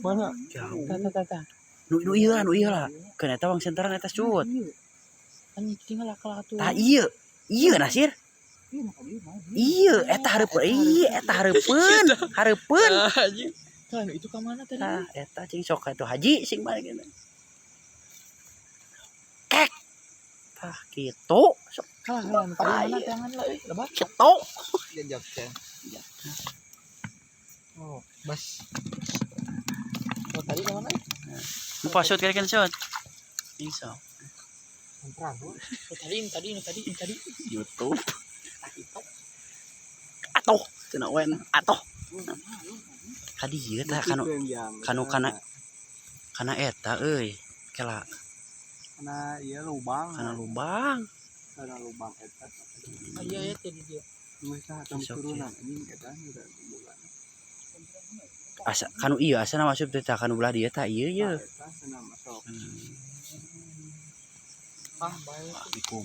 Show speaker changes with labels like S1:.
S1: Mana?
S2: Jauh.
S1: Tata.
S2: Nu ieu lah. Keun eta wang senteran eta cut.
S1: Anjing tinggal akal atuh.
S2: Tah ieu. Ieu Nasir. Ieu eta hareupeun. Hareupeun.
S1: Anjing. Kan itu ka mana tadi?
S2: Tah eta cing sok atuh haji sing balik eta. Kek. Tah kitu. Sok
S1: Kalah tadi mana tangan lah lebat.
S2: kitu.
S1: Jajak teh. Oh, bas. Oh, tadi ke mana?
S2: Nu pasut kali kan shot. Bisa.
S1: Tadi.
S2: YouTube. Atoh, cenah wen atoh. Kadi ieu tah kanu kana eta euy. Kela
S1: Kana ieu lubang.
S2: kana lubang.
S1: Eta. Iya tadi dia. Geus tah turunan anjing eta udah bulan.
S2: Asa kanu ieu asana masuk teh kanu belah dia tah ieu ye.
S1: Eta cenah masuk. Ah, bae.
S2: Assalamualaikum.